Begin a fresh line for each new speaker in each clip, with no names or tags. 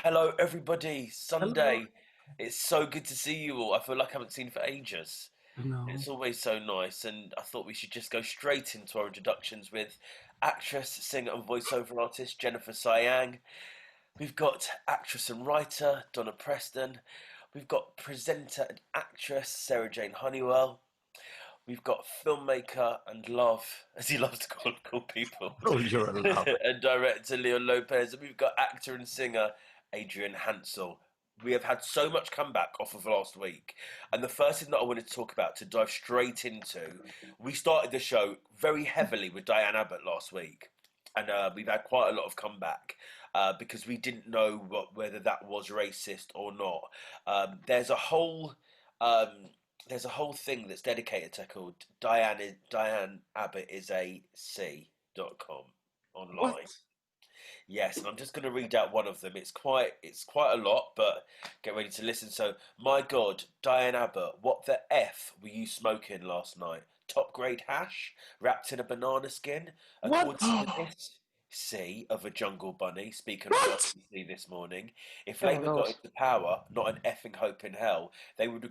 Hello, everybody.
Hello.
Sunday. It's so good to see you all. I feel like I haven't seen you for ages.
No.
It's always so nice, and I thought we should just go straight into our introductions with actress, singer, and voiceover artist Jennifer Saayeng. We've got actress and writer Donna Preston. We've got presenter and actress Sarah Jane Honeywell. We've got filmmaker and love, as he loves to call people,
Oh, you're allowed.
and director Leo Lopez. And we've got actor and singer Adrian Hansel. We have had so much comeback off of last week. And the first thing that I wanted to talk about, to dive straight into, we started the show very heavily with Diane Abbott last week. And we've had quite a lot of comeback because we didn't know whether that was racist or not. There's a whole um, there's a whole thing that's dedicated to called Diane Abbott is a C.com
What?
online. Yes, and I'm just going to read out one of them. It's quite a lot, but get ready to listen. So, my God, Diane Abbott, what the f were you smoking last night? Top grade hash wrapped in a banana skin,
What?
according to this C of a jungle bunny. Speaking of
What?
RCC this morning, if
Oh my
Labour got
God.
into power, not an effing hope in hell, they would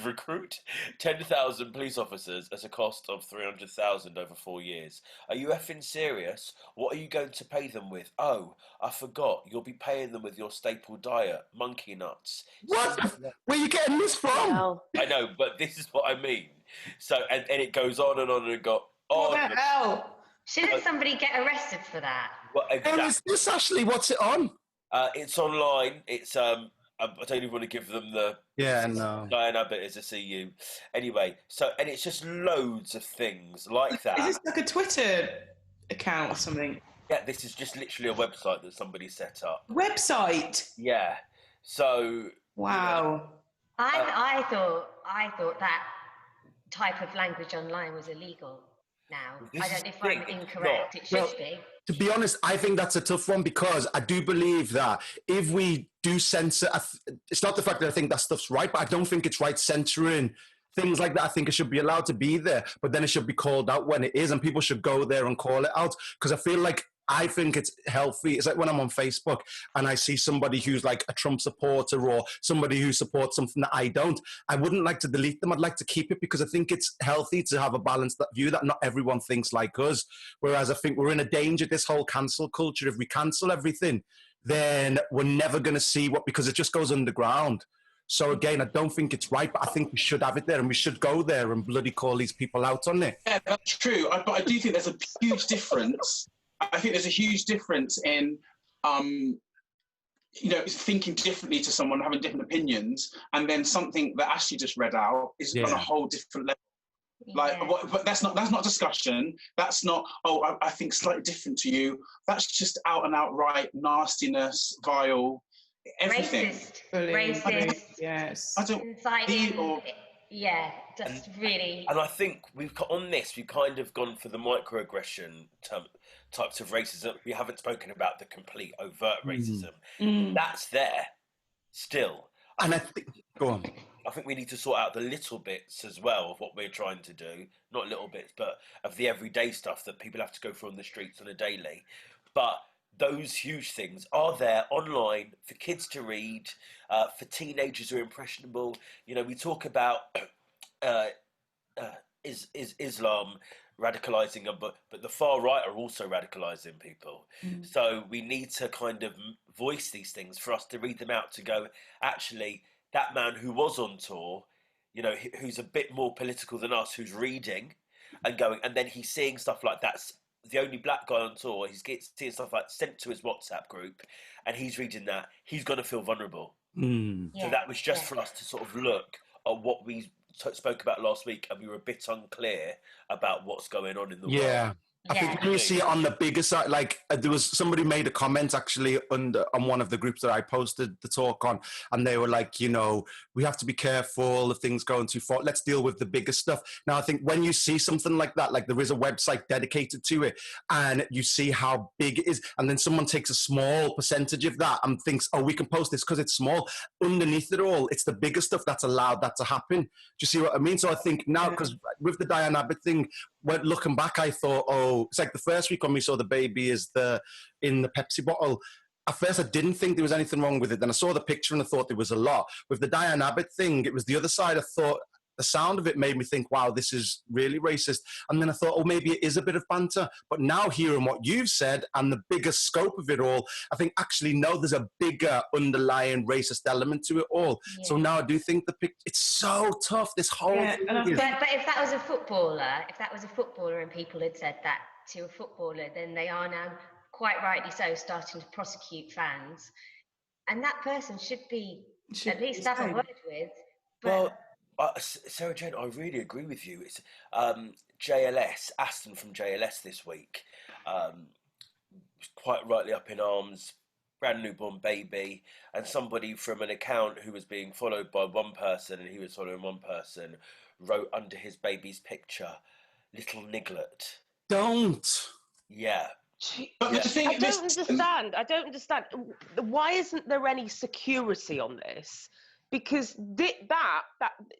recruit 10,000 police officers at a cost of 300,000 over 4 years. Are you effing serious? What are you going to pay them with? Oh, I forgot. You'll be paying them with your staple diet, monkey nuts.
What? Where are you getting this from?
Hell.
I know, but this is what I mean. So, and it goes on and on and go
What
on.
the hell?
Shouldn't somebody get arrested for that?
Well,
Where is
exactly.
this, Ashley? What's it on?
It's online. I don't even want to give them the
Yeah, no.
Diane Abbott is a CU. Anyway, so and it's just loads of things like that.
Is this like a Twitter account or something?
Yeah, this is just literally a website that somebody set up.
Website?
Yeah. So
Wow.
I thought that type of language online was illegal. Now
This
I
is
don't know if
the
I'm
thing, it's
incorrect.
not.
It should
Well,
be.
to be honest, I think that's a tough one because I do believe that if we do censor, it's not the fact that I think that stuff's right, but I don't think it's right censoring things like that. I think it should be allowed to be there, but then it should be called out when it is, and people should go there and call it out because I think it's healthy. It's like when I'm on Facebook and I see somebody who's like a Trump supporter or somebody who supports something that I don't. I wouldn't like to delete them. I'd like to keep it because I think it's healthy to have a balanced view that not everyone thinks like us. Whereas I think we're in a danger, this whole cancel culture. If we cancel everything, then we're never going to see because it just goes underground. So again, I don't think it's right, but I think we should have it there and we should go there and bloody call these people out on it.
Yeah, that's true. But I do think there's a huge difference. I think there's a huge difference in, thinking differently to someone, having different opinions, and then something that Ashley just read out is on a whole different level. Like,
Yeah.
but that's not discussion. That's not. Oh, I think slightly different to you. That's just out and outright nastiness, vile, everything.
Racist,
Yes.
I don't.
inciting.
or-
Yeah, just really.
And I think we've kind of gone for the microaggression types of racism. We haven't spoken about the complete overt racism. That's there still.
And I think, go on.
I think we need to sort out the little bits as well of what we're trying to do. Not little bits, but of the everyday stuff that people have to go through on the streets on a daily. But those huge things are there online for kids to read, for teenagers who are impressionable. We talk about uh, Islam radicalizing them, but the far right are also radicalizing people. So we need to kind of voice these things for us to read them out to go, actually, that man who was on tour, who's a bit more political than us, who's reading and going, and then he's seeing stuff like that's the only black guy on tour. He's seeing stuff like sent to his WhatsApp group, and he's reading that. He's going to feel vulnerable. So that was just for us to sort of look at what we spoke about last week, and we were a bit unclear about what's going on in the world.
I think when you see it on the bigger side, like there was somebody made a comment actually on one of the groups that I posted the talk on, and they were like, we have to be careful if things going too far. Let's deal with the bigger stuff. Now, I think when you see something like that, like there is a website dedicated to it, and you see how big it is, and then someone takes a small percentage of that and thinks, oh, we can post this because it's small. Underneath it all, it's the bigger stuff that's allowed that to happen. Do you see what I mean? So I think now, because with the Diane Abbott thing, when looking back, I thought, oh, it's like the first week when we saw the baby in the Pepsi bottle. at first I didn't think there was anything wrong with it. Then I saw the picture and I thought there was a lot. With the Diane Abbott thing, it was the other side. I thought the sound of it made me think, wow, this is really racist. And then I thought, oh, maybe it is a bit of banter. But now hearing what you've said and the bigger scope of it all, I think actually, no, there's a bigger underlying racist element to it all.
Yeah.
So now I do think it's so tough, this whole thing.
and I think-
But if that was a footballer and people had said that to a footballer, then they are now, quite rightly so, starting to prosecute fans. And that person should at least have a word with. But
Sarah Jane, I really agree with you. It's JLS, Aston from JLS this week, quite rightly up in arms, brand newborn baby, and somebody from an account who was being followed by one person and he was following one person wrote under his baby's picture, "Little Niglet."
Don't.
Yeah.
But the thing,
I don't understand. Why isn't there any security on this? Because that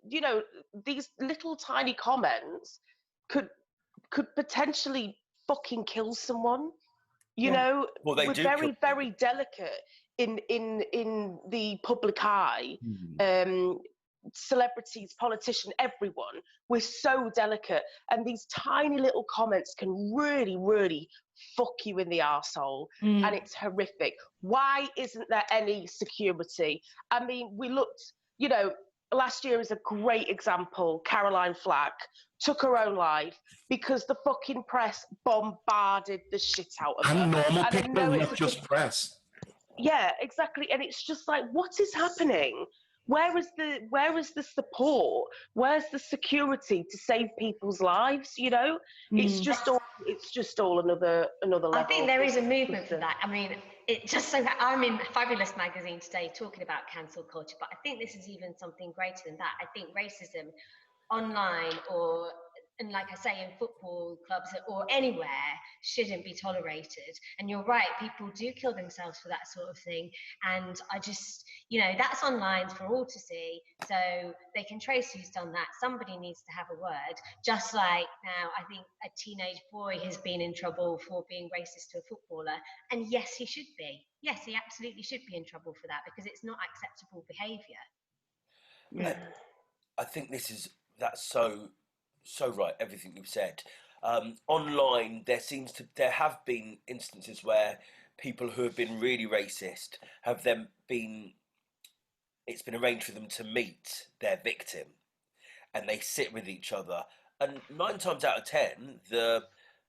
you know, these little tiny comments could potentially fucking kill someone. You know,
Well, they
we're
do
very,
kill
very delicate in the public eye. Celebrities, politicians, everyone, we're so delicate, and these tiny little comments can really, really fuck you in the arsehole, and it's horrific. Why isn't there any security? I mean, we looked, you know, last year is a great example. Caroline Flack took her own life because the fucking press bombarded the shit out of her.
And normal
And I
people,
know
not just press.
Yeah, exactly. And it's just like, what is happening? Where is the support? Where's the security to save people's lives? You know, it's just all another level.
I think there is a movement for that. I mean, it just so that I'm in Fabulous magazine today talking about cancel culture, but I think this is even something greater than that. I think racism online and like I say, in football clubs or anywhere, shouldn't be tolerated. And you're right, people do kill themselves for that sort of thing. And I just, you know, that's online for all to see. So they can trace who's done that. Somebody needs to have a word. Just like now, I think a teenage boy has been in trouble for being racist to a footballer. And yes, he should be. Yes, he absolutely should be in trouble for that because it's not acceptable behaviour.
Yeah.
I think that's so right, everything you've said. Online, there have been instances where people who have been really racist it's been arranged for them to meet their victim, and they sit with each other. And 9 times out of 10, the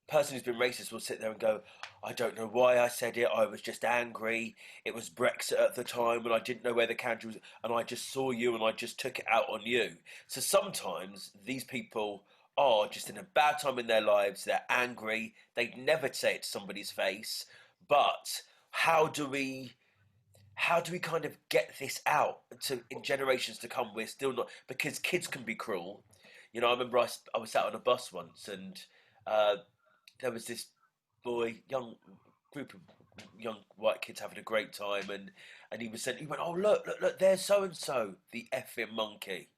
person who's been racist will sit there and go, "I don't know why I said it. I was just angry. It was Brexit at the time, and I didn't know where the country was, and I just saw you, and I just took it out on you." So sometimes these people are just in a bad time in their lives. They're angry. They'd never say it to somebody's face. But how do we kind of get this out in generations to come? We're still not, because kids can be cruel. You know, I remember I was sat on a bus once, and there was this group of young white kids having a great time, and he went, "Oh, look, there's so and so, the effing monkey."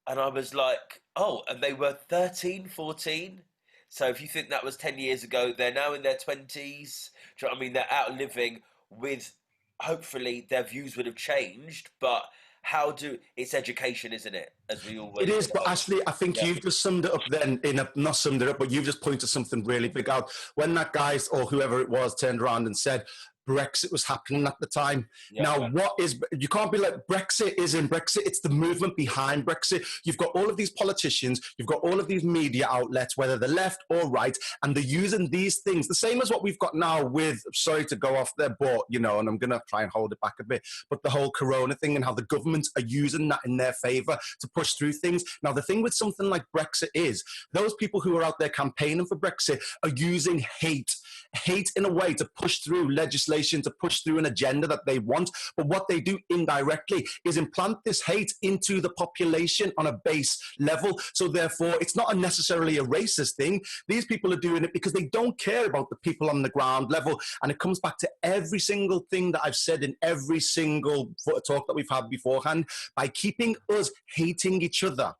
And I was like, oh, and they were 13, 14. So if you think that was 10 years ago, they're now in their 20s. Do you know what I mean? They're out living with, hopefully their views would have changed, but it's education, isn't it? As we always
It is, but Ashley, I think you've just summed it up then, not summed it up, but you've just pointed something really big out. When that guy, or whoever it was, turned around and said, Brexit was happening at the time.
Yeah,
now, you can't be like, Brexit isn't Brexit. It's the movement behind Brexit. You've got all of these politicians, you've got all of these media outlets, whether they're left or right, and they're using these things, the same as what we've got now with, sorry to go off there, but, you know, and I'm going to try and hold it back a bit, but the whole corona thing and how the governments are using that in their favor to push through things. Now, the thing with something like Brexit is those people who are out there campaigning for Brexit are using hate in a way to push through legislation, to push through an agenda that they want. But what they do indirectly is implant this hate into the population on a base level. So therefore, it's not necessarily a racist thing. These people are doing it because they don't care about the people on the ground level. And it comes back to every single thing that I've said in every single talk that we've had beforehand. By keeping us hating each other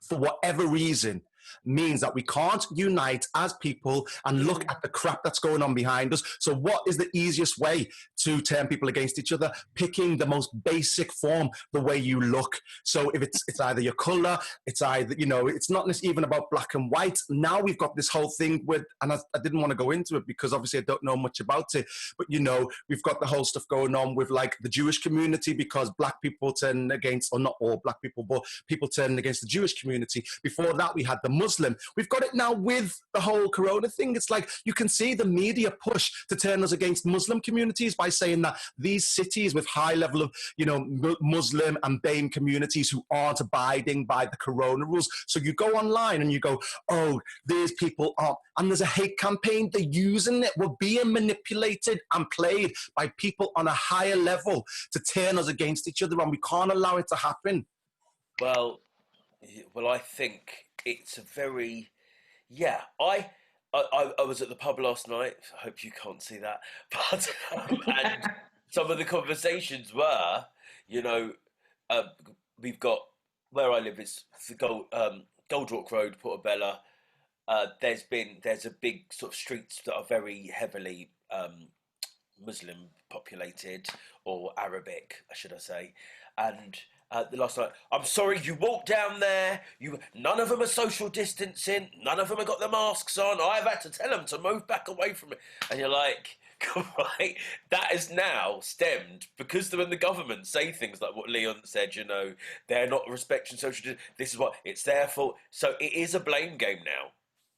for whatever reason, means that we can't unite as people and look at the crap that's going on behind us. So what is the easiest way to turn people against each other, picking the most basic form, the way you look. So if it's either your color, it's either, it's not even about black and white. Now we've got this whole thing with, and I didn't want to go into it because obviously I don't know much about it, but we've got the whole stuff going on with like the Jewish community, because black people turn against, or not all black people, but people turning against the Jewish community. Before that, we had the Muslim. We've got it now with the whole corona thing. It's like you can see the media push to turn us against Muslim communities by saying that these cities with high level of, Muslim and BAME communities who aren't abiding by the corona rules. So you go online and you go, oh, these people are, and there's a hate campaign. They're using it. We're being manipulated and played by people on a higher level to turn us against each other, and we can't allow it to happen.
Well, I think it's a very, I was at the pub last night. I hope you can't see that, but and some of the conversations were, we've got, where I live is the Goldrock Road, Portobello. There's a big sort of streets that are very heavily Muslim populated, or Arabic, should I say, and the last night, I'm sorry, you walk down there, none of them are social distancing, none of them have got their masks on, I've had to tell them to move back away from it, and you're like, right, that is now stemmed, because when the government say things like what Leon said, they're not respecting social distancing, this is what, it's their fault, so it is a blame game now,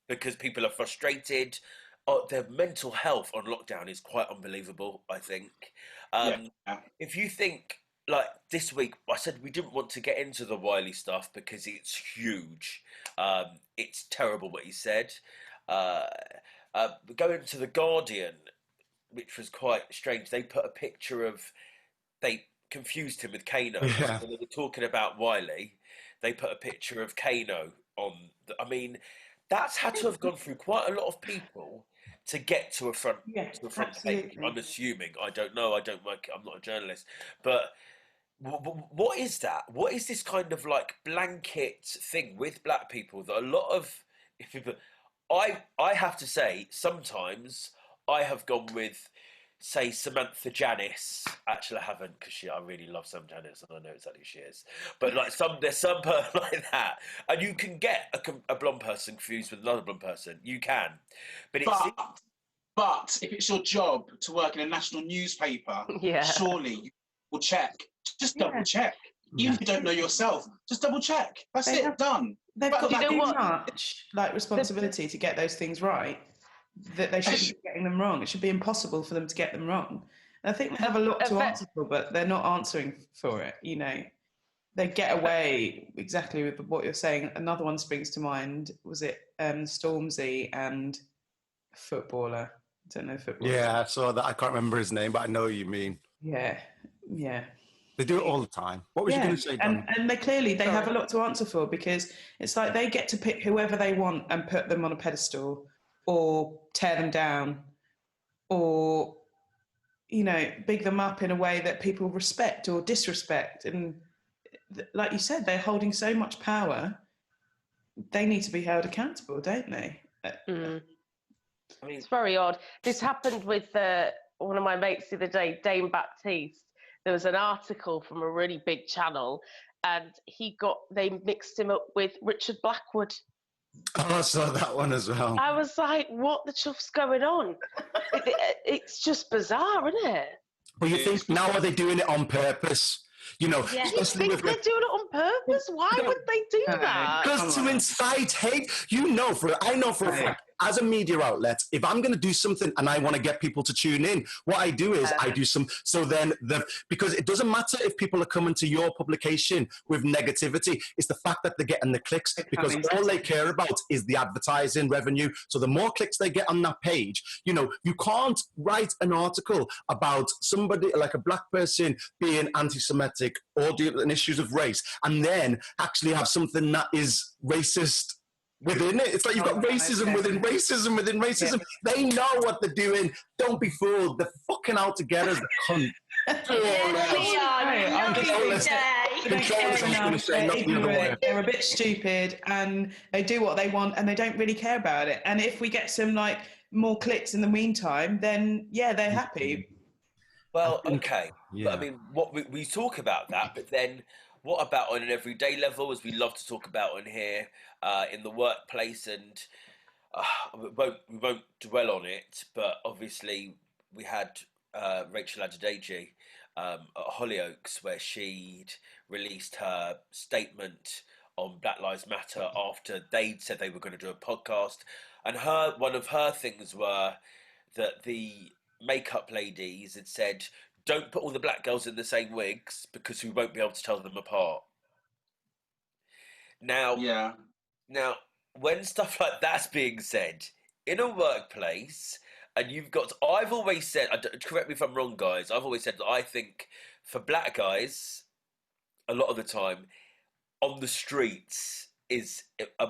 because people are frustrated. Their mental health on lockdown is quite unbelievable, I think. If you think, like this week, I said we didn't want to get into the Wiley stuff because it's huge. It's terrible what he said. Going to The Guardian, which was quite strange, they put a picture of, they confused him with Kano.
Yeah.
When they were talking about Wiley, they put a picture of Kano on, that's had to have gone through quite a lot of people to get to a front page. I'm assuming. I don't know. I'm not a journalist. But what is that? What is this kind of like blanket thing with black people that a lot of people? I have to say, sometimes I have gone with, say, Samantha Janice. Actually, I haven't, because I really love Sam Janice, and I know exactly who she is. But like there's some person like that, and you can get a blonde person confused with another blonde person. You can, but
if it's your job to work in a national newspaper, surely you will check. Just double check. Even if you don't know yourself, just double check. That's it. Done.
They've got too much responsibility to get those things right, that they shouldn't be getting them wrong. It should be impossible for them to get them wrong. And I think they have a lot to answer for, but they're not answering for it. They get away exactly with what you're saying. Another one springs to mind. Was it Stormzy and footballer? I don't know footballer.
Yeah, I saw that. I can't remember his name, but I know what you mean.
Yeah.
They do it all the time. What was you going to say, Don?
And they have a lot to answer for, because it's like they get to pick whoever they want and put them on a pedestal, or tear them down, or big them up in a way that people respect or disrespect. And like you said, they're holding so much power, they need to be held accountable, don't they?
I mean, it's very odd. This happened with one of my mates the other day, Dane Baptiste. There was an article from a really big channel, and they mixed him up with Richard Blackwood.
Oh, I saw that one as well.
I was like, what the chuff's going on? It's just bizarre, isn't it?
But you think, now are they doing it on purpose?
You think they're doing it on purpose? Why would they do that?
Because to incite hate, I know for a fact, as a media outlet, if I'm going to do something and I want to get people to tune in, what I do is I do some, because it doesn't matter if people are coming to your publication with negativity, it's the fact that they're getting the clicks, because all they care about is the advertising revenue. So the more clicks they get on that page, you can't write an article about somebody, like a black person, being anti-Semitic or dealing issues of race, and then actually have something that is racist within it. It's like you've got racism within racism within racism. Yeah. They know what they're doing. Don't be fooled. They're fucking out to get us, the cunt.
They're a bit stupid, and they do what they want, and they don't really care about it. And if we get some more clicks in the meantime, then they're happy.
Well, okay. But I
Yeah.
mean, what we talk about that, but then what about on an everyday level, as we love to talk about on here, in the workplace, and we won't dwell on it, but obviously we had Rachel Adedeji at Hollyoaks, where she'd released her statement on Black Lives Matter after they'd said they were going to do a podcast, and one of her things were that the makeup ladies had said, "Don't put all the black girls in the same wigs because we won't be able to tell them apart." Now,
Yeah.
Now, when stuff like that's being said in a workplace, and I've always said, correct me if I'm wrong, guys, I've always said that I think for black guys, a lot of the time, on the streets is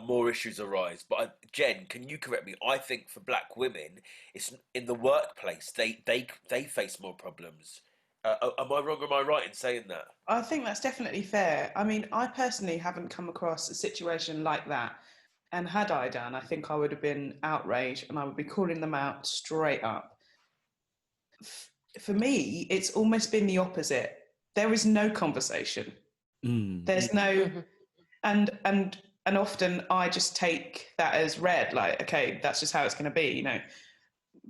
more issues arise. But Jen, can you correct me? I think for black women, it's in the workplace, they face more problems. Am I wrong or am I right in saying that?
I think that's definitely fair. I mean, I personally haven't come across a situation like that. And had I done, I think I would have been outraged and I would be calling them out straight up. For me, it's almost been the opposite. There is no conversation. There's no, and often I just take that as read, like, okay, that's just how it's going to be. You know,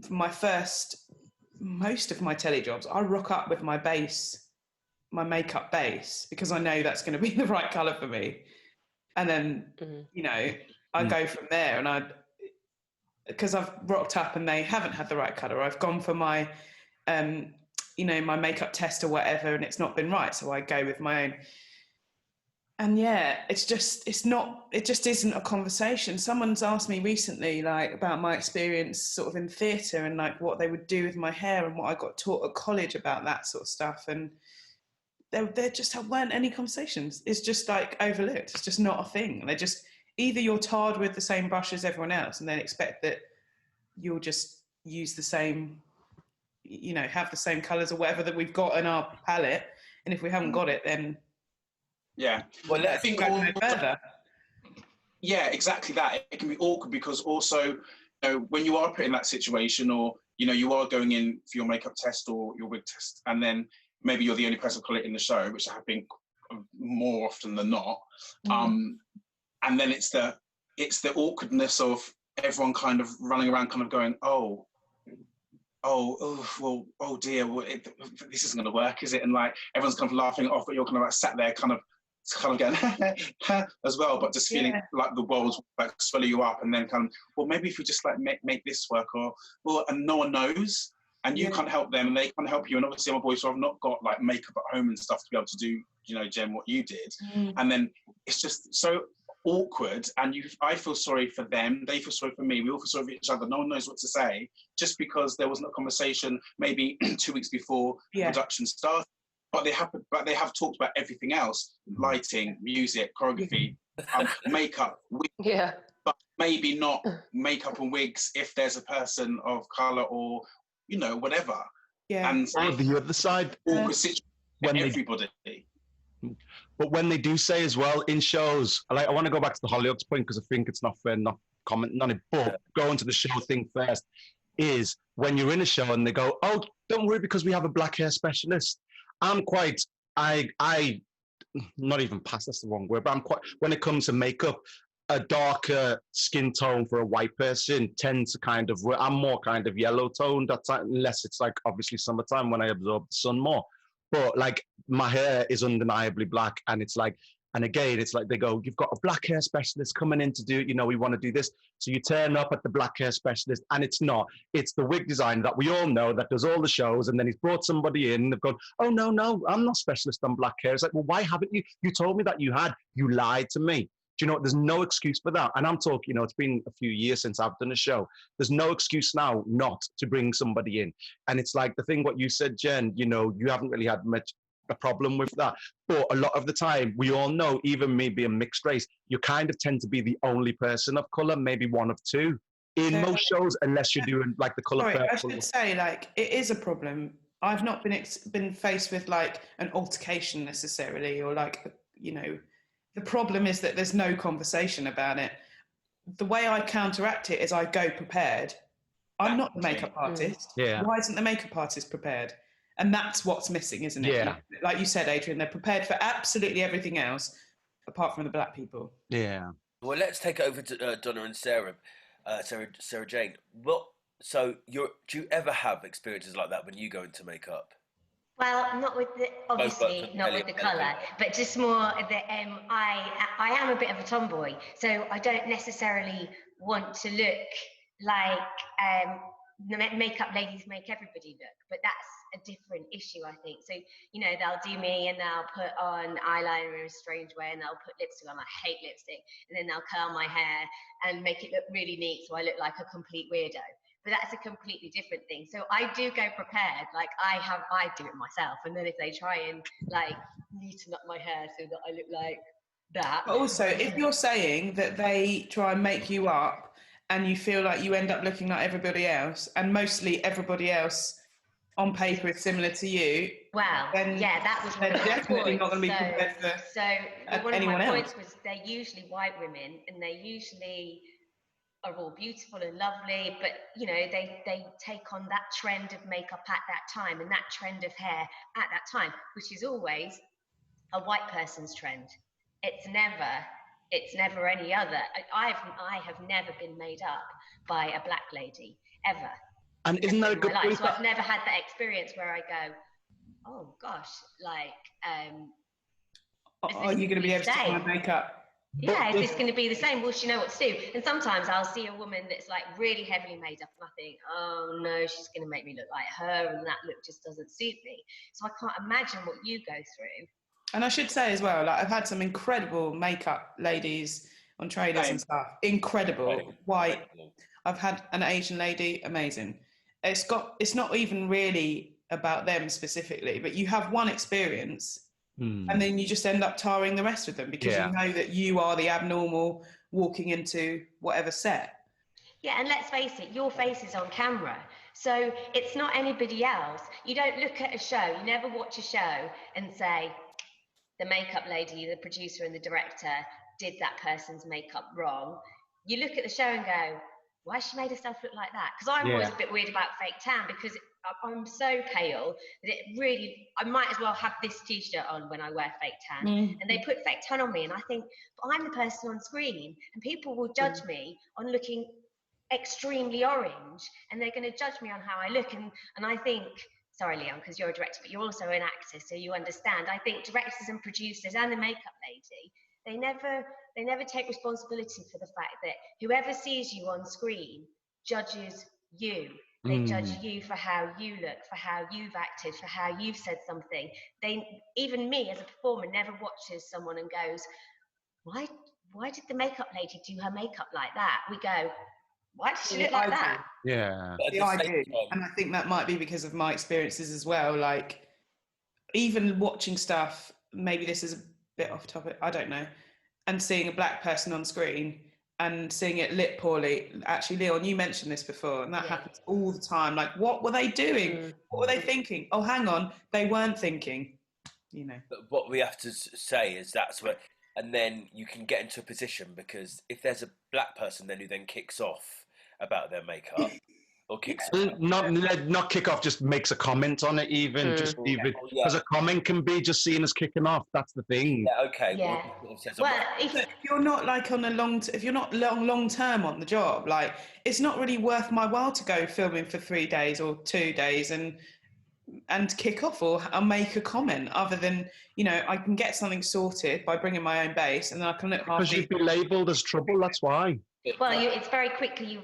most of my telly jobs, I rock up with my base, my makeup base, because I know that's going to be the right colour for me. And then, you know, I go from there, and because I've rocked up and they haven't had the right colour, I've gone for my, you know, my makeup test or whatever, and it's not been right, so I go with my own. And yeah, it just isn't a conversation. Someone's asked me recently, like, about my experience sort of in theatre and like what they would do with my hair and what I got taught at college about that sort of stuff. And there just weren't any conversations. It's just like overlooked. It's just not a thing. They're just, either you're tarred with the same brush as everyone else and then expect that you'll just use the same, you know, have the same colours or whatever that we've got in our palette. And if we haven't got it, then
yeah.
Well, I think go no further.
Yeah, exactly that. It can be awkward because also, you know, when you are put in that situation, or you know, you are going in for your makeup test or your wig test, and then maybe you're the only person of colour in the show, which I have been more often than not. And then it's the awkwardness of everyone kind of running around, kind of going, oh dear, this isn't going to work, is it? And like everyone's kind of laughing it off, but you're kind of like sat there, kind of going as well, but just feeling like the world's like swallow you up, and then kind of, well, maybe if we just like make this work, or and no one knows, and you can't help them, and they can't help you. And obviously, I'm a boy, so I've not got like makeup at home and stuff to be able to do, you know, Jen, what you did, and then it's just so awkward, and I feel sorry for them, they feel sorry for me, we all feel sorry for each other. No one knows what to say, just because there wasn't a conversation maybe 2 weeks before production started. But they have talked about everything else: lighting, music, choreography, makeup, wigs, but maybe not makeup and wigs if there's a person of colour or, you know, whatever. And
the other side,
when everybody.
But when they do say as well in shows, I want to go back to the Hollyoaks point because I think it's not fair not commenting on it, but going to the show thing first is when you're in a show and they go, oh, don't worry because we have a black hair specialist. I not even past, that's the wrong word, but I'm quite, when it comes to makeup, a darker skin tone for a white person tends to kind of, I'm more kind of yellow toned, unless it's like obviously summertime when I absorb the sun more. But like my hair is undeniably black, and it's like, and again, it's like they go, you've got a black hair specialist coming in to do, you know, we want to do this. So you turn up at the black hair specialist, and it's not. It's the wig designer that we all know that does all the shows, and then he's brought somebody in, and they've gone, oh, no, I'm not specialist on black hair. It's like, well, why haven't you? You told me that you had. You lied to me. Do you know what? There's no excuse for that. And I'm talking, you know, it's been a few years since I've done a show. There's no excuse now not to bring somebody in. And it's like the thing what you said, Jen, you know, you haven't really had much a problem with that. But a lot of the time, we all know, even me being mixed race, you kind of tend to be the only person of colour, maybe one of two, in most shows, unless you're doing like the colour purple.
I should say, like, it is a problem. I've not been faced with like an altercation necessarily, or like, you know, the problem is that there's no conversation about it. The way I counteract it is I go prepared. I'm not the makeup artist.
Yeah.
Why isn't the makeup artist prepared? And that's what's missing, isn't it?
Yeah.
Like you said, Adrian, they're prepared for absolutely everything else apart from the black people.
Yeah.
Well, let's take it over to Donna and Sarah. Sarah Jane. So do you ever have experiences like that when you go into makeup?
Well, not with the, obviously not with the colour, but just more that I am a bit of a tomboy, so I don't necessarily want to look like the makeup ladies make everybody look, but that's a different issue, I think. So, you know, they'll do me and they'll put on eyeliner in a strange way and they'll put lipstick on. I hate lipstick. And then they'll curl my hair and make it look really neat so I look like a complete weirdo. But that's a completely different thing. So I do go prepared. Like I do it myself. And then if they try and like neaten up my hair so that I look like that.
But also, if you're saying that they try and make you up and you feel like you end up looking like everybody else, and mostly everybody else on paper is similar to you,
well,
then
yeah, that was
they're definitely not going to be prepared for
one of
anyone
my
else.
points was they're usually white women and they usually are all beautiful and lovely, but you know they take on that trend of makeup at that time and that trend of hair at that time, which is always a white person's trend. It's never any other. I have never been made up by a black lady ever.
And isn't that a good point?
So I've never had that experience where I go, oh gosh, like
are you going to be able to do my makeup?
Yeah, is this going to be the same? Will she know what to do? And sometimes I'll see a woman that's like really heavily made up and I think, oh no, she's going to make me look like her and that look just doesn't suit me. So I can't imagine what you go through.
And I should say as well, like I've had some incredible makeup ladies on trailers and stuff. Incredible. White. I've had an Asian lady, amazing. It's not even really about them specifically, but you have one experience and then you just end up tarring the rest of them because you know that you are the abnormal walking into whatever set.
Yeah, and let's face it, your face is on camera. So it's not anybody else. You don't look at a show, you never watch a show and say, the makeup lady, the producer and the director did that person's makeup wrong. You look at the show and go, why has she made herself look like that? Because I'm always a bit weird about fake tan because I'm so pale that it really, I might as well have this t-shirt on when I wear fake tan. And they put fake tan on me and I think, but I'm the person on screen and people will judge me on looking extremely orange and they're going to judge me on how I look. And I think, sorry, Leon, because you're a director, but you're also an actor, so you understand. I think directors and producers and the makeup lady, they never take responsibility for the fact that whoever sees you on screen judges you. They judge you for how you look, for how you've acted, for how you've said something. Even me as a performer never watches someone and goes, why did the makeup lady do her makeup like that? We go, why does she look like that?
Yeah.
I do. And I think that might be because of my experiences as well. Like, even watching stuff, maybe this is a bit off topic, I don't know, and seeing a black person on screen and seeing it lit poorly. Actually, Leon, you mentioned this before, and that happens all the time. Like, what were they doing? What were they thinking? Oh, hang on, they weren't thinking, you know.
But what we have to say is that's where, and then you can get into a position because if there's a black person then who then kicks off about their makeup or kicks
not kick off, just makes a comment on it even because a comment can be just seen as kicking off. That's the thing.
Yeah, okay.
Yeah.
Well,
if you're not like on if you're not long term on the job, like it's not really worth my while to go filming for 3 days or 2 days and kick off or make a comment other than, you know, I can get something sorted by bringing my own base and then I can look
because you've been labelled as trouble. That's why.
Well, you're very quickly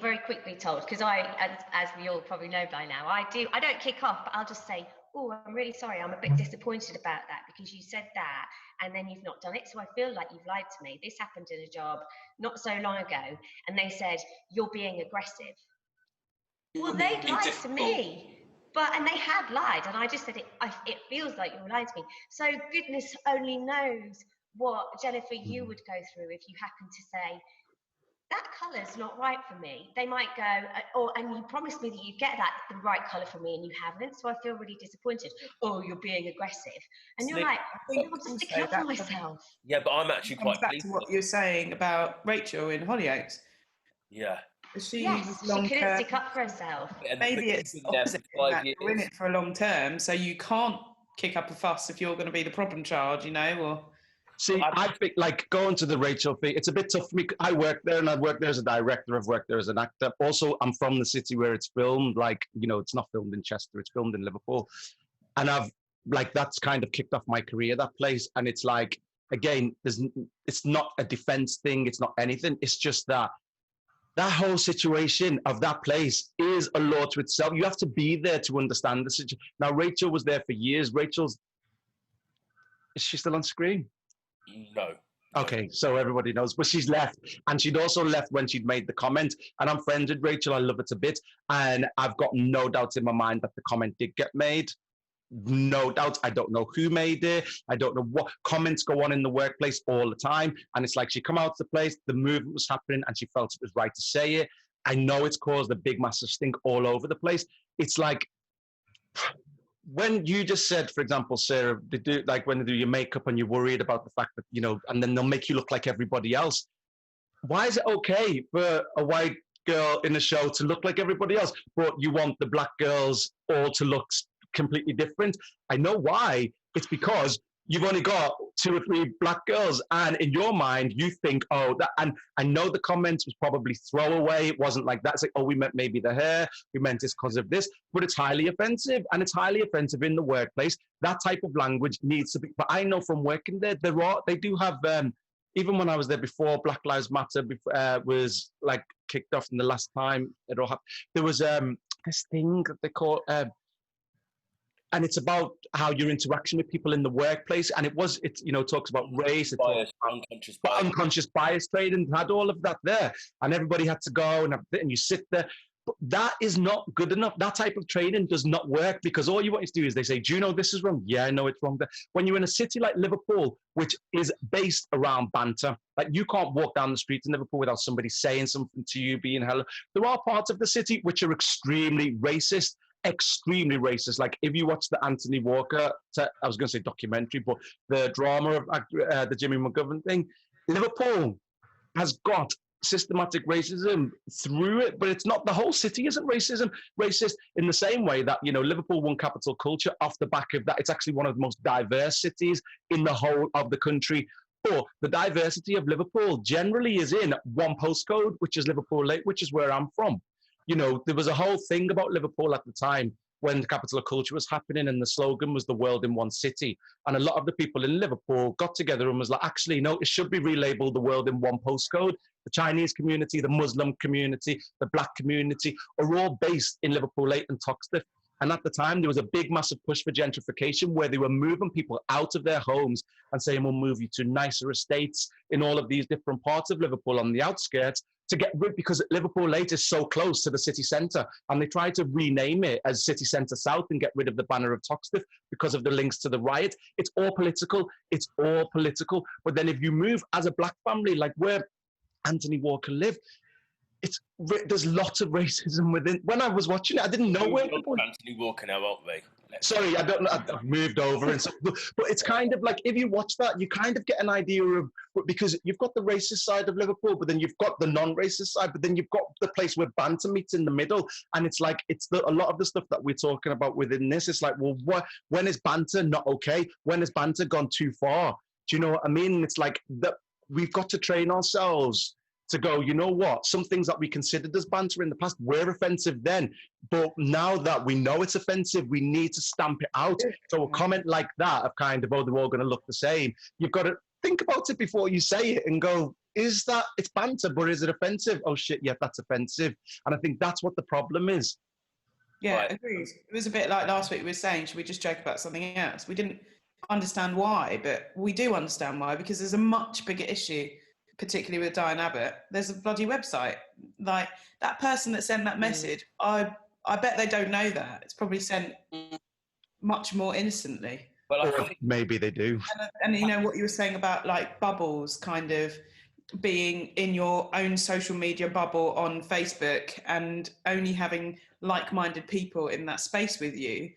told, because as we all probably know by now, I don't kick off, but I'll just say, oh, I'm really sorry, I'm a bit disappointed about that because you said that and then you've not done it, so I feel like you've lied to me. This happened in a job not so long ago and they said, you're being aggressive. Well, they lied to me, and they had lied, and I just said, it feels like you're lying to me. So goodness only knows what, Jennifer, you would go through if you happen to say, that colour's not right for me. They might go, and you promised me that you'd get the right colour for me and you haven't, so I feel really disappointed. Oh, you're being aggressive. And you're like, I'm just sticking up for myself.
Yeah, but I'm actually quite
pleased. Back to what you're saying about Rachel in Hollyoaks.
Yeah.
She
Yes,
was
she
long
couldn't
term.
stick up for herself.
And
Maybe
the
it's
been there
opposite
for
in
5
that you're in
years.
it for a long term, so you can't kick up a fuss if you're going to be the problem child, you know, or...
See, I think like going to the Rachel thing, it's a bit tough for me. I work there and I've worked there as a director, I've worked there as an actor. Also, I'm from the city where it's filmed. Like, you know, it's not filmed in Chester, it's filmed in Liverpool. And I've like, that's kind of kicked off my career, that place. And it's like, again, it's not a defense thing, it's not anything. It's just that whole situation of that place is a law to itself. You have to be there to understand the situation. Now, Rachel was there for years. Is she still on screen?
No.
Okay, so everybody knows, but she's left, and she'd also left when she'd made the comment. And I'm friends with Rachel. I love it a bit, and I've got no doubt in my mind that the comment did get made. No doubt. I don't know who made it. I don't know what comments go on in the workplace all the time, and it's like she come out to the place, the movement was happening, and she felt it was right to say it. I know it's caused a big, massive stink all over the place. It's like, when you just said, for example, Sarah, they do like when they do your makeup and you're worried about the fact that, you know, and then they'll make you look like everybody else. Why is it okay for a white girl in a show to look like everybody else, but you want the black girls all to look completely different? I know why. It's because you've only got 2 or 3 black girls, and in your mind you think, oh, that. And I know the comments was probably throwaway. It wasn't like that. It's like, oh, we meant maybe the hair, we meant it's because of this, but it's highly offensive, and it's highly offensive in the workplace. That type of language needs to be. But I know from working there, they do have. Even when I was there before, Black Lives Matter was like kicked off, in the last time it all happened, there was this thing that they call. And it's about how your interaction with people in the workplace, and it talks about race, it
Bias,
unconscious bias training, had all of that there, and everybody had to go and you sit there. But that is not good enough. That type of training does not work, because all you want to do is they say, do you know this is wrong? Yeah, I know it's wrong. When you're in a city like Liverpool, which is based around banter, like you can't walk down the street in Liverpool without somebody saying something to you, being hello. There are parts of the city which are extremely racist. Like if you watch the Anthony Walker, I was going to say documentary, but the drama of the Jimmy McGovern thing, Liverpool has got systematic racism through it, but it's not, the whole city isn't racist in the same way that, you know, Liverpool won capital culture off the back of that. It's actually one of the most diverse cities in the whole of the country. But the diversity of Liverpool generally is in one postcode, which is Liverpool Lake, which is where I'm from. You know, there was a whole thing about Liverpool at the time when the capital culture was happening, and the slogan was the world in one city. And a lot of the people in Liverpool got together and was like, actually, no, it should be relabeled the world in one postcode. The Chinese community, the Muslim community, the black community are all based in Liverpool Lake and Toxteth. And at the time, there was a big, massive push for gentrification where they were moving people out of their homes and saying, we'll move you to nicer estates in all of these different parts of Liverpool on the outskirts, to get rid, because Liverpool Lake is so close to the city centre, and they tried to rename it as City Centre South and get rid of the banner of Toxteth because of the links to the riot. It's all political. But then if you move as a black family, like where Anthony Walker lived, there's lots of racism within. When I was watching it, I didn't know where people.
Anthony Walker now, aren't they?
Sorry, I don't know. I've moved over, and so, but it's kind of like if you watch that, you kind of get an idea of, because you've got the racist side of Liverpool, but then you've got the non-racist side, but then you've got the place where banter meets in the middle, and it's like a lot of the stuff that we're talking about within this. It's like, well, when is banter not okay? When has banter gone too far? Do you know what I mean? It's like that we've got to train ourselves to go, you know what, some things that we considered as banter in the past were offensive then, but now that we know it's offensive, we need to stamp it out. So a comment like that of kind of, oh, they're all going to look the same, you've got to think about it before you say it and go, is that, it's banter, but is it offensive? Oh shit, yeah, that's offensive. And I think that's what the problem is.
Yeah, right. Agreed. It was a bit like last week we were saying, should we just joke about something else? We didn't understand why, but we do understand why, because there's a much bigger issue, particularly with Diane Abbott. There's a bloody website. Like, that person that sent that message, I bet they don't know that. It's probably sent much more instantly.
Well,
maybe they do.
And you know what you were saying about like bubbles kind of being in your own social media bubble on Facebook and only having like-minded people in that space with you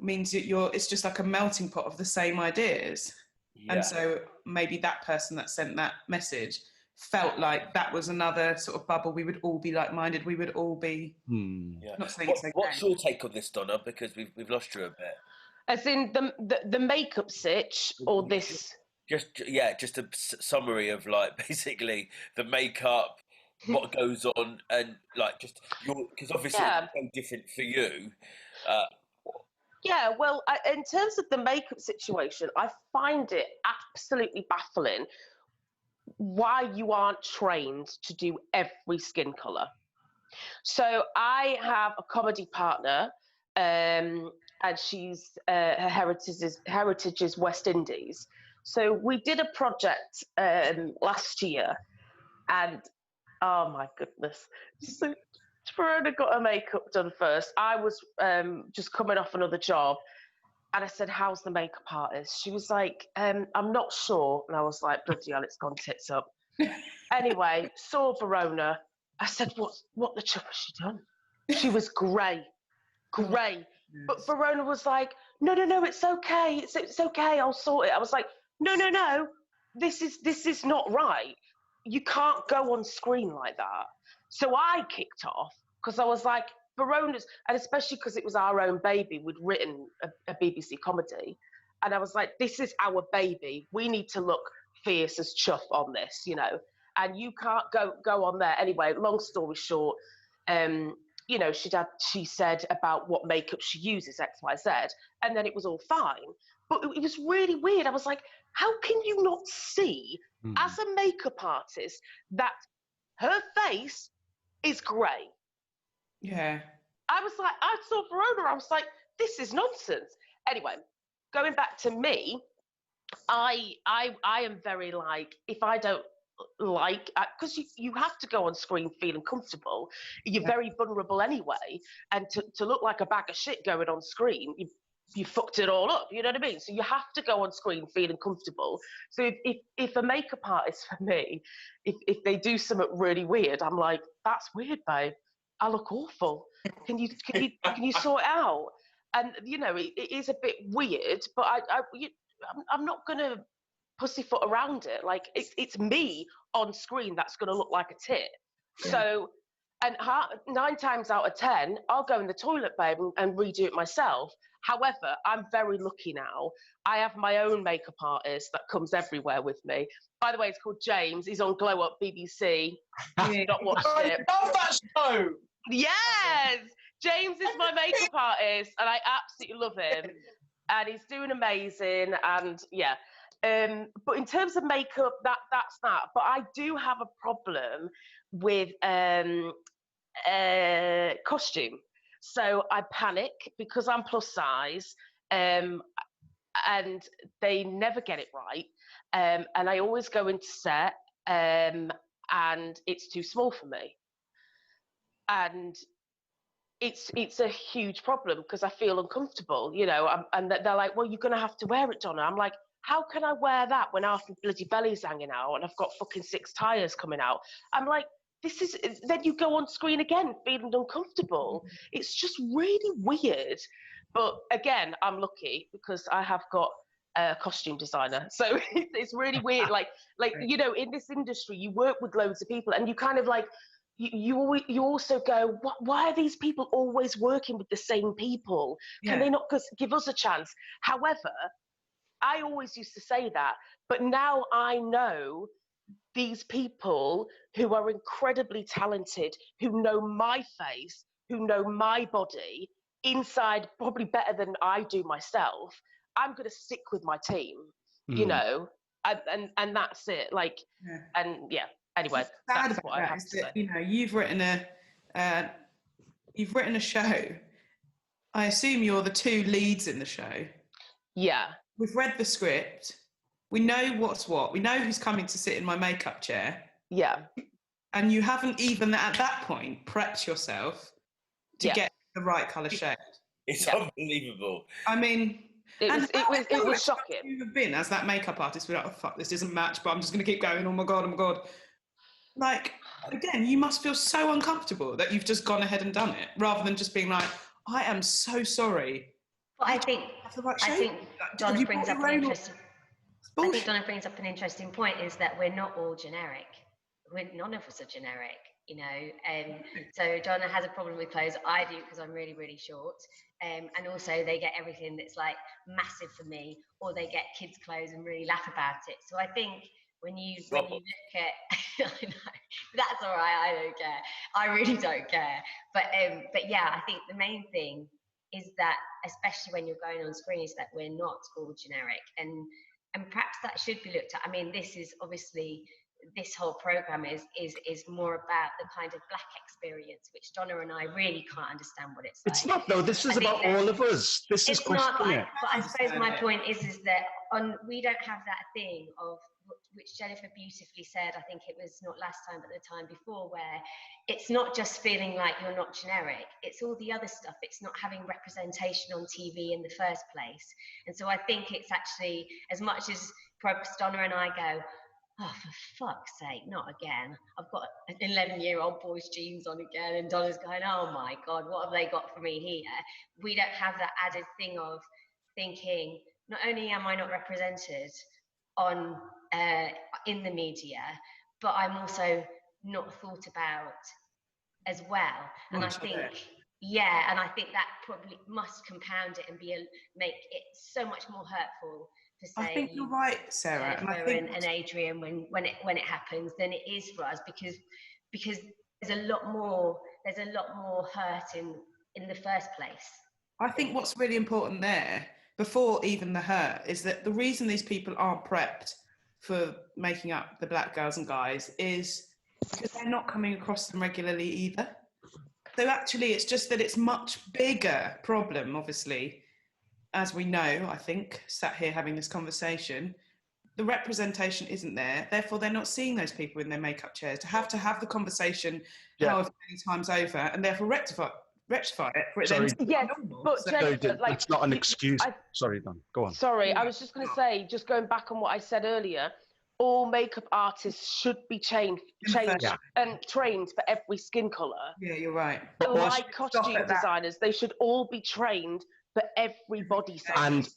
means that it's just like a melting pot of the same ideas. Yeah. And so maybe that person that sent that message felt like that was another sort of bubble. We would all be like-minded. We would all be not saying it's okay.
What's your take on this, Donna? Because we've lost you a bit.
As in the makeup sitch or this?
Just a summary of like basically the makeup, what goes on, and like just because obviously it's so different for you.
Yeah, well, in terms of the makeup situation, I find it absolutely baffling why you aren't trained to do every skin colour. So I have a comedy partner, and she's her heritage is West Indies. So we did a project last year, and oh my goodness, so Verona got her makeup done first. I was just coming off another job, and I said, "How's the makeup artist?" She was like, "I'm not sure," and I was like, "Bloody hell, it's gone tits up." Anyway, saw Verona. I said, "What the chuck has she done?" She was grey. But Verona was like, "No, it's okay. It's okay. I'll sort it." I was like, "No. This is not right. You can't go on screen like that." So I kicked off because I was like, Verona's, and especially because it was our own baby. We'd written a BBC comedy, and I was like, this is our baby. We need to look fierce as chuff on this, you know. And you can't go on there. Anyway, long story short, you know, she said about what makeup she uses, X, Y, Z, and then it was all fine. But it was really weird. I was like, how can you not see, as a makeup artist, that her face is grey?
Yeah.
I was like, I saw Verona, I was like, this is nonsense. Anyway, going back to me, I am very like, if I don't like, because you have to go on screen feeling comfortable. You're very vulnerable anyway, and to look like a bag of shit going on screen, you fucked it all up, you know what I mean? So you have to go on screen feeling comfortable. So if a makeup artist for me, if they do something really weird, I'm like, that's weird, babe. I look awful. Can you sort it out? And you know, it is a bit weird, but I'm not gonna pussyfoot around it. Like it's me on screen that's gonna look like a tit. Yeah. So, and 9 times out of 10, I'll go in the toilet, babe, and redo it myself. However, I'm very lucky now. I have my own makeup artist that comes everywhere with me. By the way, it's called James. He's on Glow Up BBC. You've not watched it.
I love that show.
Yes, James is my makeup artist, and I absolutely love him. And he's doing amazing. And yeah, but in terms of makeup, that's that. But I do have a problem with costume. So I panic because I'm plus size, and they never get it right. And I always go into set, and it's too small for me. And it's a huge problem because I feel uncomfortable, you know. And they're like, "Well, you're going to have to wear it, Donna." I'm like, how can I wear that when half my bloody belly's hanging out and I've got fucking 6 tyres coming out? I'm like, then you go on screen again feeling uncomfortable. It's just really weird. But again, I'm lucky because I have got a costume designer. So it's really weird. Like you know, in this industry, you work with loads of people and you kind of like, you also go, why are these people always working with the same people? Can they not give us a chance? However, I always used to say that, but now I know these people who are incredibly talented, who know my face, who know my body inside probably better than I do myself. I'm going to stick with my team, you know, and that's it. Like, and yeah. Anyway, that's what I have to say.
You know, you've written a show. I assume you're the 2 leads in the show.
Yeah.
We've read the script. We know what's what. We know who's coming to sit in my makeup chair.
Yeah.
And you haven't even at that point prepped yourself to get the right colour shade.
It's unbelievable.
I mean,
it was shocking.
You have been as that makeup artist. We're like, oh fuck, this doesn't match, but I'm just going to keep going. Oh my god. Like, again, you must feel so uncomfortable that you've just gone ahead and done it, rather than just being like, I am so sorry.
Well, I think Donna brings up an interesting point, is that we're not all generic. none of us are generic, you know. So Donna has a problem with clothes. I do, because I'm really, really short. And also they get everything that's like massive for me, or they get kids' clothes and really laugh about it. So I think when you look at, I know, that's all right. I don't care. I really don't care. But yeah, I think the main thing is that, especially when you're going on screen, is that we're not all generic, and perhaps that should be looked at. I mean, this is obviously, this whole program is more about the kind of Black experience, which Donna and I really can't understand what it's like.
It's not though. This is about all of us. This is questioning it.
But I suppose my point is that we don't have that thing of, which Jennifer beautifully said, I think it was not last time but the time before, where it's not just feeling like you're not generic, it's all the other stuff. It's not having representation on TV in the first place. And so I think it's actually, as much as Donna and I go, oh, for fuck's sake, not again. I've got an 11-year-old boy's jeans on again, and Donna's going, oh my God, what have they got for me here? We don't have that added thing of thinking, not only am I not represented on in the media, but I'm also not thought about as well. And I think, and I think that probably must compound it and make it so much more hurtful for, say,
I think you're right, Sarah.
And Adrian, when it happens, than it is for us, because there's a lot more hurt in the first place.
I think what's really important there, before even the hurt, is that the reason these people aren't prepped for making up the Black girls and guys is because they're not coming across them regularly either. So actually, it's just that it's much bigger problem, obviously, as we know, I think, sat here having this conversation. The representation isn't there, therefore they're not seeing those people in their makeup chairs to have the conversation however many times over, and therefore rectify it for it.
Sorry.
Yes, but Jennifer, like,
it's not an excuse. Sorry, Don, go on.
Sorry, I was just going to say, just going back on what I said earlier, all makeup artists should be changed and trained for every skin colour.
Yeah, you're right.
Like costume designers, they should all be trained for every body size. And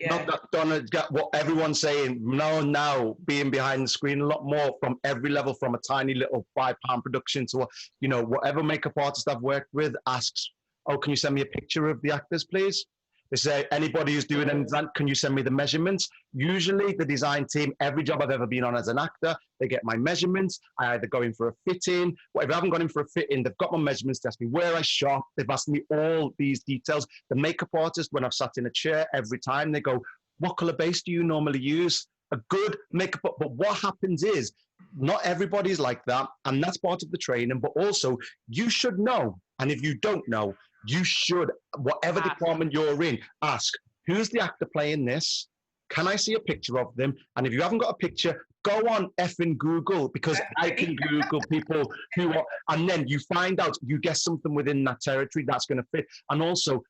not that Donna got what everyone's saying now being behind the screen a lot more from every level, from a tiny little £5 production to whatever makeup artist I've worked with asks, oh, can you send me a picture of the actors, please? They say, anybody who's doing any design, can you send me the measurements? Usually the design team, every job I've ever been on as an actor, they get my measurements. I either go in for a fit-in, or if I haven't gone in for a fit-in, they've got my measurements, they ask me where I shop, they've asked me all these details. The makeup artist, when I've sat in a chair, every time they go, what colour base do you normally use? A good makeup, but what happens is, not everybody's like that, and that's part of the training, but also you should know, and if you don't know, you should, whatever department you're in, ask, who's the actor playing this? Can I see a picture of them? And if you haven't got a picture, go on effing Google, because I can Google people who are, and then you find out, you get something within that territory that's going to fit. And also,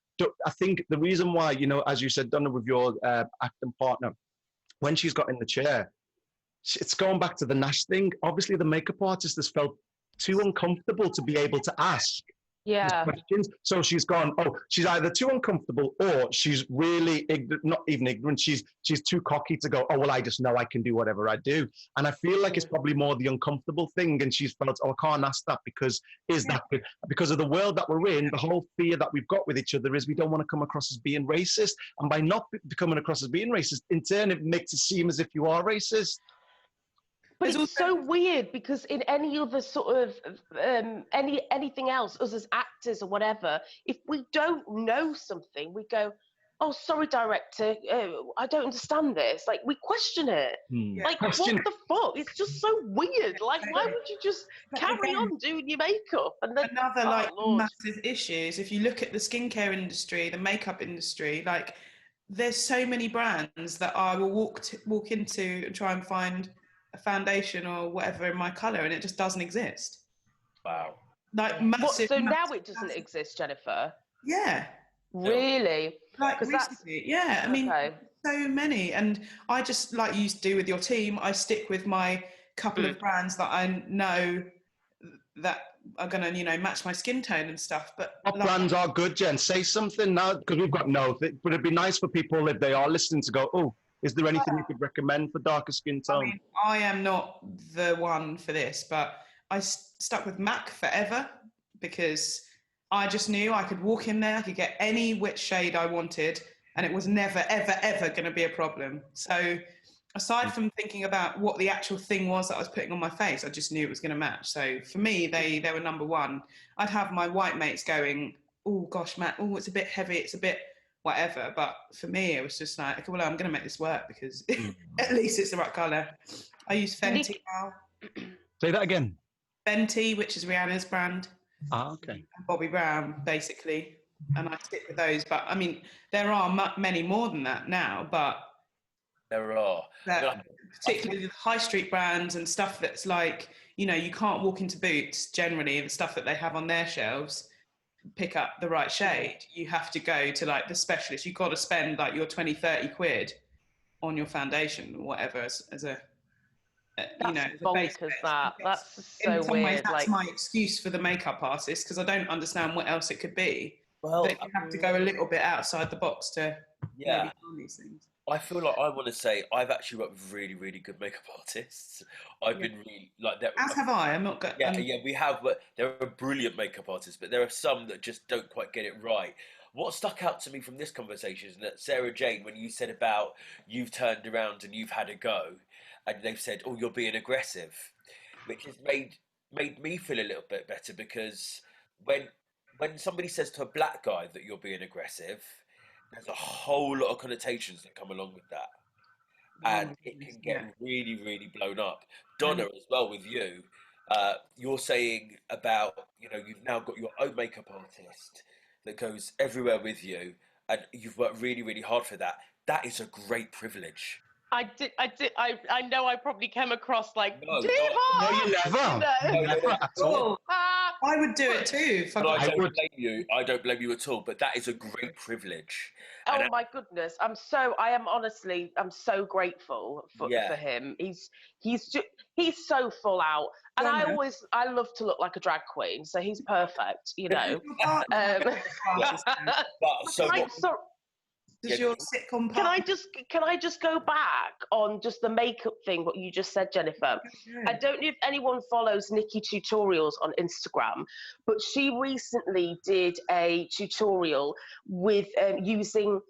I think the reason why, as you said, Donna, with your acting partner, when she's got in the chair, it's going back to the Nash thing. Obviously, the makeup artist has felt too uncomfortable to be able to ask questions. So she's gone, she's either too uncomfortable or she's really not even ignorant. She's too cocky to go, well, I just know I can do whatever I do. And I feel like it's probably more the uncomfortable thing. And she's felt, I can't ask that because because of the world that we're in, the whole fear that we've got with each other is we don't want to come across as being racist. And by not coming across as being racist, in turn, it makes it seem as if you are racist.
But it's so weird, because in any other sort of anything else, us as actors or whatever, if we don't know something, we go, oh, sorry, director, I don't understand this. Like, we question it. Like, what the fuck? It's just so weird. Like, why would you just carry on doing your makeup? And then,
another massive issue is, if you look at the skincare industry, the makeup industry, like, there's so many brands that I will walk into and try and find a foundation or whatever in my colour, and it just doesn't exist.
Wow.
Like, massive. So now it doesn't exist, Jennifer?
Yeah.
Really?
Like, recently, yeah. I mean, so many. And I just, like you used to do with your team, I stick with my couple of brands that I know that are going to, match my skin tone and stuff. But
what brands are good, Jen? Say something now, because we've got but it'd be nice for people, if they are listening, to go, oh, Is there anything you could recommend for darker skin tone?
I mean, I am not the one for this, but I stuck with MAC forever because I just knew I could walk in there, I could get any which shade I wanted, and it was never, ever, ever going to be a problem. So aside from thinking about what the actual thing was that I was putting on my face, I just knew it was going to match. So for me, they were number one. I'd have my white mates going, oh gosh, Matt, oh, it's a bit heavy, it's a bit whatever. But for me, it was just like, okay, well, I'm going to make this work because at least it's the right colour. I use Fenty now.
Say that again.
Fenty, which is Rihanna's brand.
Ah, okay.
And Bobbi Brown, basically. And I stick with those. But I mean, there are many more than that now, but
there are.
Particularly the high street brands and stuff that's like, you know, you can't walk into Boots generally, the stuff that they have on their shelves, pick up the right shade. You have to go to like the specialist. You've got to spend like your 20, 30 quid on your foundation or whatever as a you know, as a base.
That's so
in some
weird.
Ways, that's my excuse for the makeup artist because I don't understand what else it could be.
Well,
that you have to go a little bit outside the box to maybe find these things.
I feel like I want to say I've actually worked with really, really good makeup artists. I've been really like that.
As have I. I'm not good.
Yeah, we have. But there are brilliant makeup artists, but there are some that just don't quite get it right. What stuck out to me from this conversation is that Sarah Jane, when you said about you've turned around and you've had a go, and they've said, "Oh, you're being aggressive," which has made me feel a little bit better because when somebody says to a black guy that you're being aggressive, there's a whole lot of connotations that come along with that. And it can get really, really blown up. Donna, as well, with you, you're saying about, you know, you've now got your own makeup artist that goes everywhere with you, and you've worked really, really hard for that. That is a great privilege.
I know I probably came across like,
no, you never.
I would do it too.
I don't blame you. I don't blame you at all. But that is a great privilege.
Oh my goodness! I'm so grateful for him. He's so full out, and I love to look like a drag queen, so he's perfect, you know.
Does your sitcom
Can I just go back on just the makeup thing, what you just said, Jennifer? I don't know if anyone follows Nikki Tutorials on Instagram, but she recently did a tutorial with using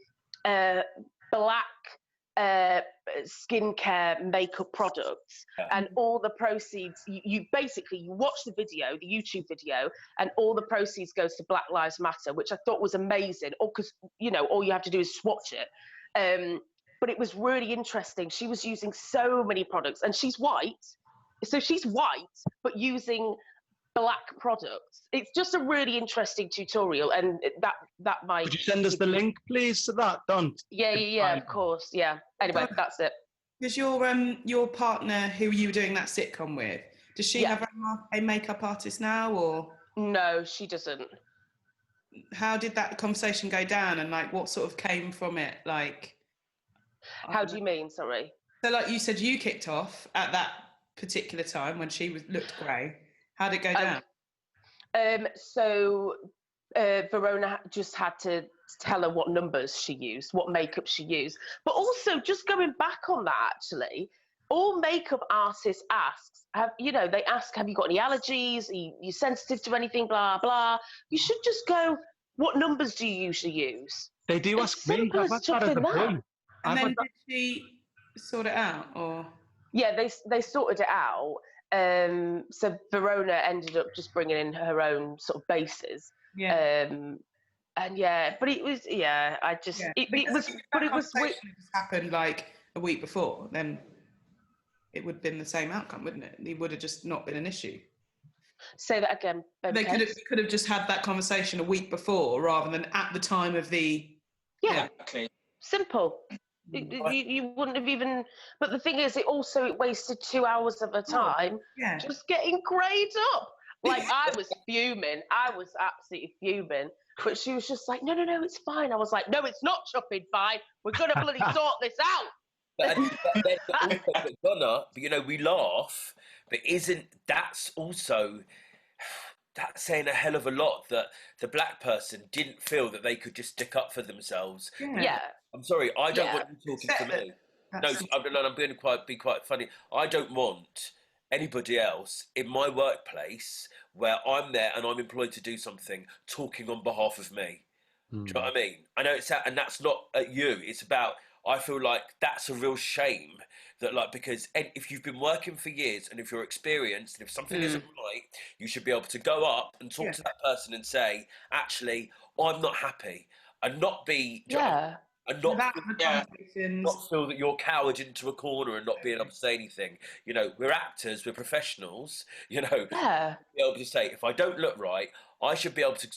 black skincare makeup products, and all the proceeds, you basically watch the video, the YouTube video, and all the proceeds goes to Black Lives Matter, which I thought was amazing. Or because, you know, all you have to do is swatch it. But it was really interesting. She was using so many products, and she's white, so she's white but using black products. It's just a really interesting tutorial, and that might.
Could you send us the link, please, to that, Don?
Yeah, of course, yeah. Anyway, that's it.
Does your partner, who you were doing that sitcom with, does she have a makeup artist now, or?
No, she doesn't.
How did that conversation go down, and like what sort of came from it? Like,
how do you mean? Sorry.
So, like you said, you kicked off at that particular time when she looked grey. How did it go down?
So Verona just had to tell her what numbers she used, what makeup she used. But also, just going back on that, actually, all makeup artists have you got any allergies? Are you sensitive to anything? Blah blah. You should just go, what numbers do you usually use?
They do ask me. I've had that as a point.
And then did she sort it out, or?
Yeah, they sorted it out. So Verona ended up just bringing in her own sort of bases. But it was
happened like a week before, then it would have been the same outcome, wouldn't it? It would have just not been an issue.
Say that again.
They could have just had that conversation a week before rather than at the time of the.
Yeah. Simple. You wouldn't have even. But the thing is, it wasted 2 hours of her time just getting greyed up. Like, I was fuming. I was absolutely fuming. But she was just like, no, it's fine. I was like, no, it's not chopping fine. We're going to bloody sort this out.
But Donna, you know, we laugh, but that's saying a hell of a lot that the black person didn't feel that they could just stick up for themselves.
Yeah.
I'm sorry, I don't want you talking to me. I'm going to be quite funny. I don't want anybody else in my workplace where I'm there and I'm employed to do something talking on behalf of me. Do you know what I mean? I know and that's not at you. It's about, I feel like that's a real shame that, like, because if you've been working for years and if you're experienced and if something isn't right, you should be able to go up and talk to that person and say, actually, I'm not happy, and not be, and not feel that you're cowered into a corner and not being able to say anything. You know, we're actors, we're professionals. You know, be able to say, if I don't look right, I should be able to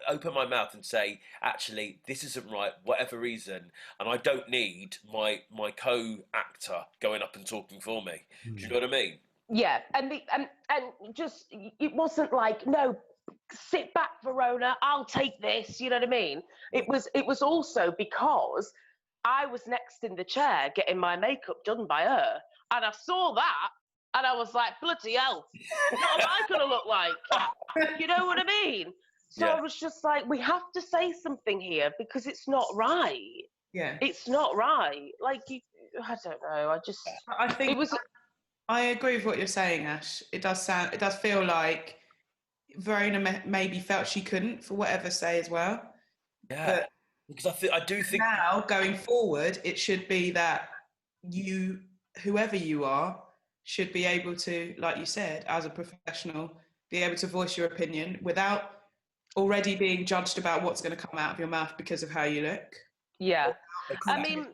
open my mouth and say, actually, this isn't right, whatever reason, and I don't need my co-actor going up and talking for me. Do you know what I mean?
Yeah, and just, it wasn't like, no, sit back, Verona, I'll take this. You know what I mean? It was also because I was next in the chair getting my makeup done by her, and I saw that. And I was like, bloody hell, what am I going to look like? You know what I mean? So I was just like, we have to say something here because it's not right.
Yeah.
It's not right. Like, I don't know.
I think
it was.
I agree with what you're saying, Ash. It does feel like Verona maybe felt she couldn't for whatever say as well.
Yeah. But because I do think
now going forward, it should be that you, whoever you are, should be able to, like you said, as a professional, be able to voice your opinion without already being judged about what's going to come out of your mouth because of how you look.
Yeah. I mean,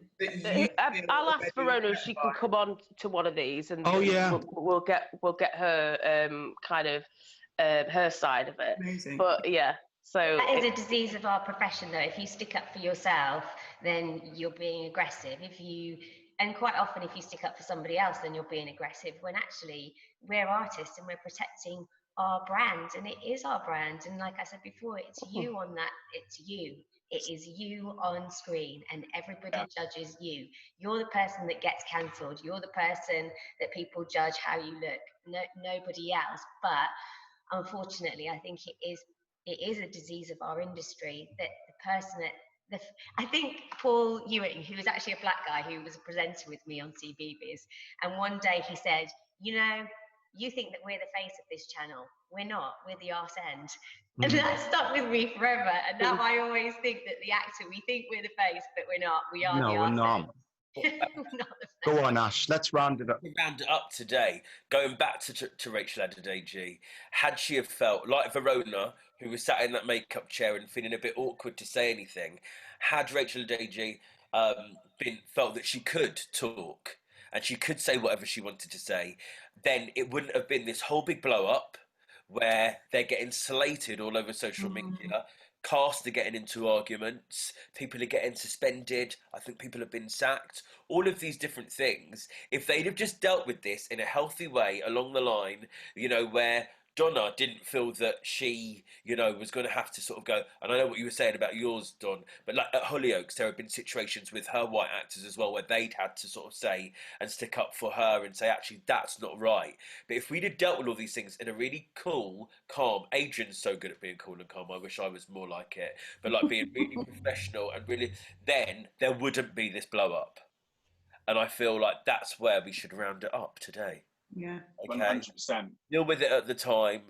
I'll ask Verona if she can come on to one of these, and we'll get her kind of her side of it.
Amazing.
But yeah. So
that is a disease of our profession, though. If you stick up for yourself, then you're being aggressive. And quite often, if you stick up for somebody else, then you're being aggressive, when actually we're artists and we're protecting our brand, and it is our brand. And like I said before, it's you on that, it's you. It is you on screen, and everybody judges you. You're the person that gets cancelled. You're the person that people judge how you look, nobody else. But unfortunately, I think it is a disease of our industry that the person that I think Paul Ewing, who was actually a black guy who was a presenter with me on CBeebies, and one day he said, you know, you think that we're the face of this channel. We're not. We're the arse end. And that stuck with me forever. And now I always think that the actor, we think we're the face, but we're not. We are the arse end.
Go on, Ash. Let's round it up.
Round it up today. Going back to Rachel Adedeji, had she have felt like Verona, who was sat in that makeup chair and feeling a bit awkward to say anything, had Rachel Adedeji felt that she could talk and she could say whatever she wanted to say, then it wouldn't have been this whole big blow up where they're getting slated all over social media. Cast are getting into arguments, people are getting suspended, I think people have been sacked, all of these different things. If they'd have just dealt with this in a healthy way along the line, you know, where Donna didn't feel that she, you know, was going to have to sort of go, and I know what you were saying about yours, Don, but like at Hollyoaks, there have been situations with her white actors as well where they'd had to sort of say and stick up for her and say, actually, that's not right. But if we'd have dealt with all these things in a really cool, calm, Adrian's so good at being cool and calm, I wish I was more like it, but like being really professional and really, then there wouldn't be this blow up. And I feel like that's where we should round it up today.
Yeah,
okay.
100%.
Deal with it at the time.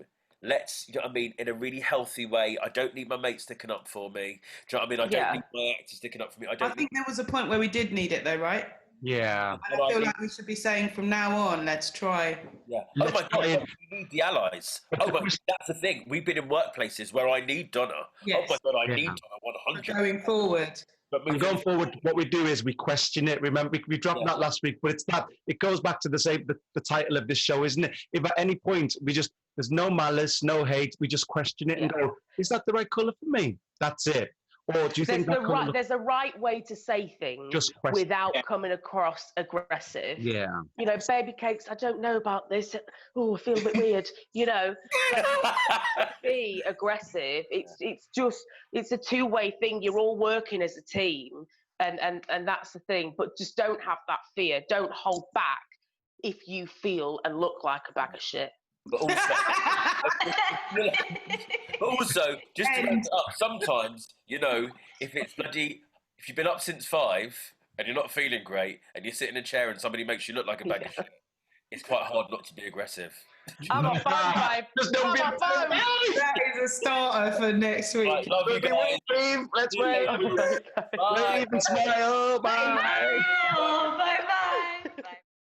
Let's, you know what I mean, in a really healthy way. I don't need my mate sticking up for me. Do you know what I mean? I don't need my actor sticking up for me. I
think there was a point where we did need it, though, right?
Yeah.
And I feel like we should be saying from now on, let's try.
Yeah. Oh my God, we need the allies. Oh my, that's the thing. We've been in workplaces where I need Donna.
Yes.
Oh my God, I need Donna 100%.
Going forward.
And going forward, what we do is we question it. Remember, we dropped that last week, but it's that it goes back to the title of this show, isn't it? If at any point there's no malice, no hate, we just question it and go, is that the right colour for me? That's it. Or do you think
there's a right way to say things without coming across aggressive?
Yeah.
You know, baby cakes, I don't know about this. Oh, I feel a bit weird. You know, be aggressive. It's a two-way thing. You're all working as a team, and that's the thing. But just don't have that fear. Don't hold back if you feel and look like a bag of shit.
But also, just to round it up, sometimes, you know, if you've been up since 5, and you're not feeling great, and you sit in a chair and somebody makes you look like a bag of shit, it's quite hard not to be aggressive.
I'm a fan, babe.
Just don't be
I'm a fan.
That is a starter for next week.
Right, love you guys.
Let's wait.
Bye.
Wave and smile. Bye.